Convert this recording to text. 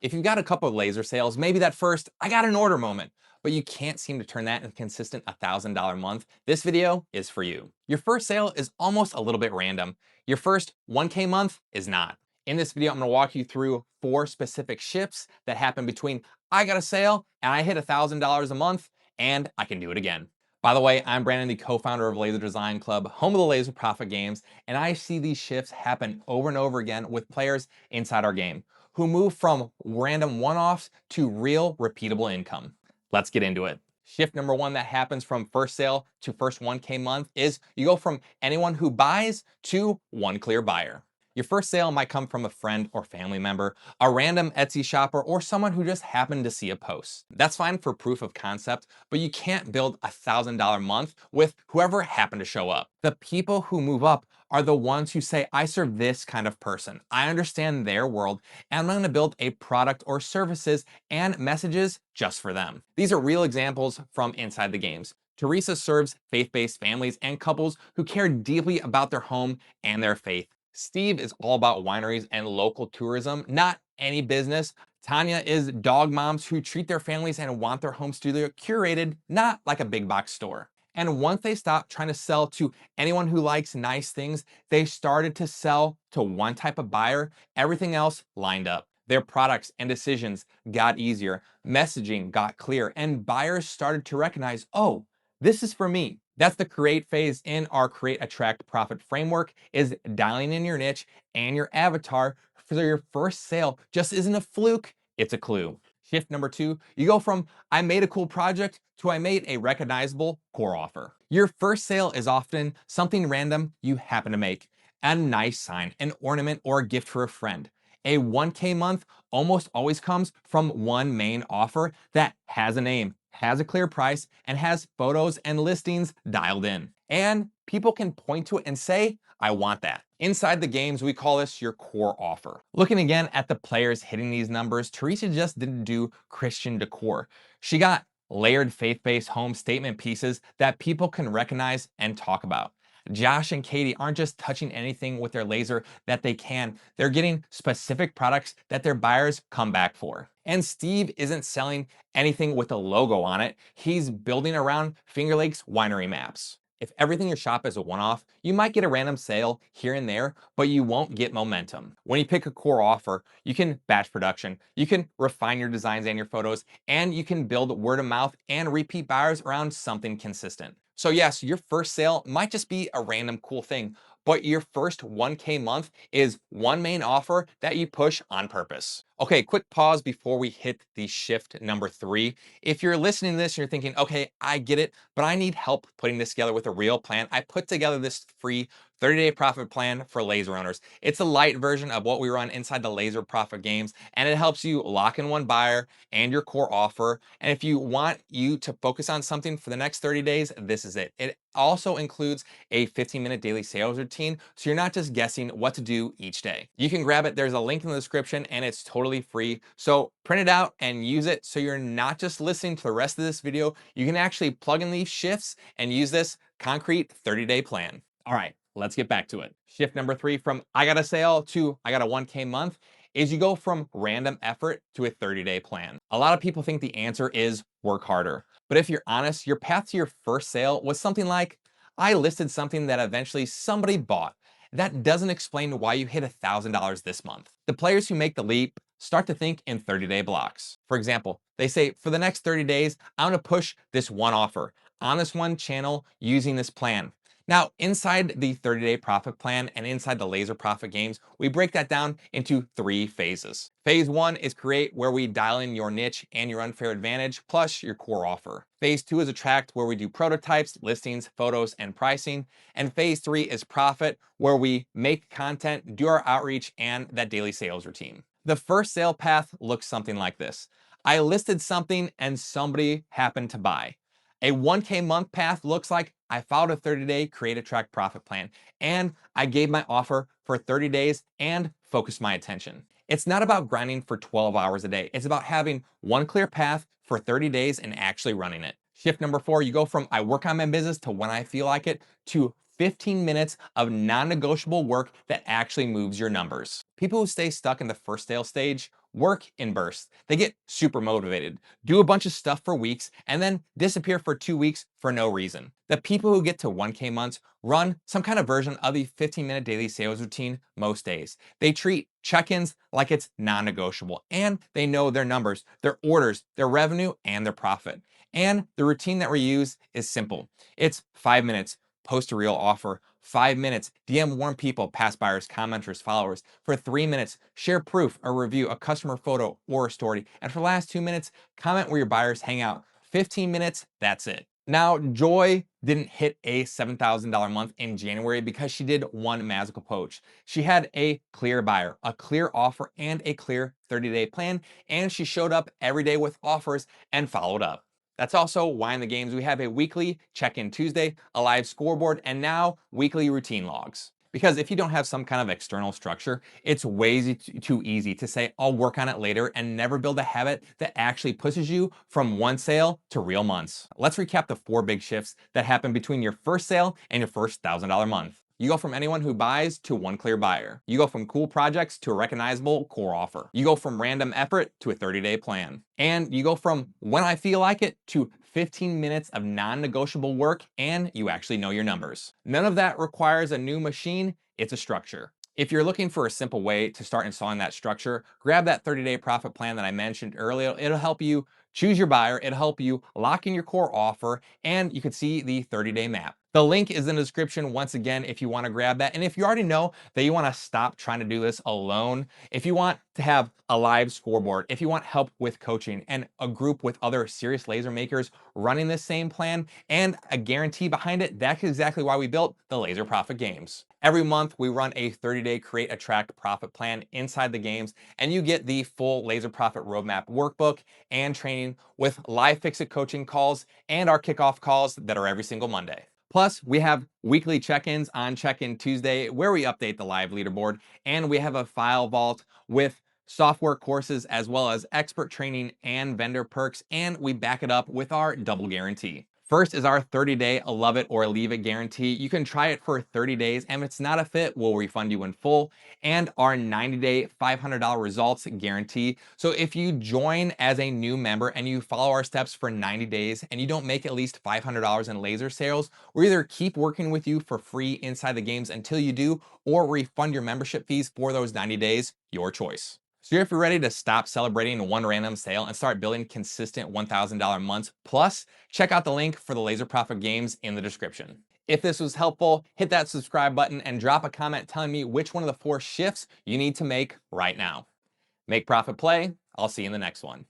If you've got a couple of laser sales, maybe that first, I got an order moment, but you can't seem to turn that into a consistent $1,000 month, this video is for you. Your first sale is almost a little bit random. Your first 1K month is not. In this video, I'm gonna walk you through 4 specific shifts that happen between I got a sale and I hit $1,000 a month and I can do it again. By the way, I'm Brandon, the co-founder of Laser Design Club, home of the Laser Profit Games, and I see these shifts happen over and over again with players inside our game who move from random one-offs to real repeatable income. Let's get into it. Shift number 1 that happens from first sale to first 1K month is you go from anyone who buys to one clear buyer. Your first sale might come from a friend or family member, a random Etsy shopper, or someone who just happened to see a post. That's fine for proof of concept, but you can't build a $1,000 month with whoever happened to show up. The people who move up are the ones who say, I serve this kind of person. I understand their world, and I'm going to build a product or services and messages just for them. These are real examples from inside the games. Teresa serves faith-based families and couples who care deeply about their home and their faith. Steve is all about wineries and local tourism, not any business. Tanya is dog moms who treat their families and want their home studio curated, not like a big box store. And once they stopped trying to sell to anyone who likes nice things, they started to sell to one type of buyer. Everything else lined up. Their products and decisions got easier, messaging got clear, and buyers started to recognize, oh, this is for me. That's the create phase in our create, attract, profit framework, is dialing in your niche and your avatar for your first sale just isn't a fluke, it's a clue. Shift number 2, you go from I made a cool project to I made a recognizable core offer. Your first sale is often something random you happen to make. A nice sign, an ornament, or a gift for a friend. A 1K month almost always comes from one main offer that has a name, has a clear price, and has photos and listings dialed in. And people can point to it and say, I want that. Inside the games, we call this your core offer. Looking again at the players hitting these numbers, Teresa just didn't do Christian decor. She got layered faith-based home statement pieces that people can recognize and talk about. Josh and Katie aren't just touching anything with their laser that they can. They're getting specific products that their buyers come back for. And Steve isn't selling anything with a logo on it. He's building around Finger Lakes winery maps. If everything in your shop is a one-off, you might get a random sale here and there, but you won't get momentum. When you pick a core offer, you can batch production, you can refine your designs and your photos, and you can build word of mouth and repeat buyers around something consistent. So yes, your first sale might just be a random cool thing, but your first 1K month is one main offer that you push on purpose. Okay, quick pause before we hit the shift number 3. If you're listening to this and you're thinking, okay, I get it, but I need help putting this together with a real plan, I put together this free 30-day profit plan for laser owners. It's a light version of what we run inside the Laser Profit Games, and it helps you lock in one buyer and your core offer. And if you want you to focus on something for the next 30 days, this is it. It also includes a 15-minute daily sales routine, so you're not just guessing what to do each day. You can grab it. There's a link in the description, and it's totally free. So print it out and use it so you're not just listening to the rest of this video. You can actually plug in these shifts and use this concrete 30-day plan. All right, let's get back to it. Shift number 3 from I got a sale to I got a 1K month is you go from random effort to a 30-day plan. A lot of people think the answer is work harder. But if you're honest, your path to your first sale was something like, I listed something that eventually somebody bought. That doesn't explain why you hit $1,000 this month. The players who make the leap start to think in 30-day blocks. For example, they say, for the next 30 days, I'm gonna push this one offer on this one channel using this plan. Now, inside the 30-day profit plan and inside the Laser Profit Games, we break that down into 3 phases. Phase 1 is create, where we dial in your niche and your unfair advantage, plus your core offer. Phase 2 is attract, where we do prototypes, listings, photos, and pricing. And phase 3 is profit, where we make content, do our outreach, and that daily sales routine. The first sale path looks something like this. I listed something and somebody happened to buy. A 1K month path looks like I followed a 30-day create, attract, profit plan, and I gave my offer for 30 days and focused my attention. It's not about grinding for 12 hours a day. It's about having one clear path for 30 days and actually running it. Shift number 4, you go from I work on my business to when I feel like it to 15 minutes of non-negotiable work that actually moves your numbers. People who stay stuck in the first sale stage work in bursts. They get super motivated, do a bunch of stuff for weeks, and then disappear for 2 weeks for no reason. The people who get to 1K months run some kind of version of the 15-minute daily sales routine most days. They treat check-ins like it's non-negotiable, and they know their numbers, their orders, their revenue, and their profit. And the routine that we use is simple. It's 5 minutes, post a real offer. 5 minutes, DM warm people, past buyers, commenters, followers. For 3 minutes, share proof or review a customer photo or a story. And for the last 2 minutes, comment where your buyers hang out. 15 minutes, that's it. Now, Joy didn't hit a $7,000 month in January because she did one magical poach. She had a clear buyer, a clear offer, and a clear 30-day plan, and she showed up every day with offers and followed up. That's also why in the games we have a weekly check-in Tuesday, a live scoreboard, and now weekly routine logs. Because if you don't have some kind of external structure, it's way too easy to say, I'll work on it later and never build a habit that actually pushes you from one sale to real months. Let's recap the 4 big shifts that happen between your first sale and your first $1,000 month. You go from anyone who buys to one clear buyer. You go from cool projects to a recognizable core offer. You go from random effort to a 30-day plan. And you go from when I feel like it to 15 minutes of non-negotiable work, and you actually know your numbers. None of that requires a new machine, it's a structure. If you're looking for a simple way to start installing that structure, grab that 30-day profit plan that I mentioned earlier. It'll help you choose your buyer, it'll help you lock in your core offer, and you can see the 30-day map. The link is in the description once again if you want to grab that. And if you already know that you want to stop trying to do this alone, if you want to have a live scoreboard, if you want help with coaching and a group with other serious laser makers running this same plan and a guarantee behind it, that's exactly why we built the Laser Profit Games. Every month we run a 30-day create, attract, profit plan inside the games, and you get the full Laser Profit Roadmap workbook and training with live fix-it coaching calls and our kickoff calls that are every single Monday. Plus, we have weekly check-ins on Check-in Tuesday where we update the live leaderboard, and we have a file vault with software courses as well as expert training and vendor perks, and we back it up with our double guarantee. First is our 30-day love it or leave it guarantee. You can try it for 30 days, and if it's not a fit, we'll refund you in full. And our 90-day $500 results guarantee. So if you join as a new member and you follow our steps for 90 days and you don't make at least $500 in laser sales, we'll either keep working with you for free inside the games until you do, or refund your membership fees for those 90 days, your choice. So if you're ready to stop celebrating one random sale and start building consistent $1,000 months plus, check out the link for the Laser Profit Games in the description. If this was helpful, hit that subscribe button and drop a comment telling me which one of the 4 shifts you need to make right now. Make profit play. I'll see you in the next one.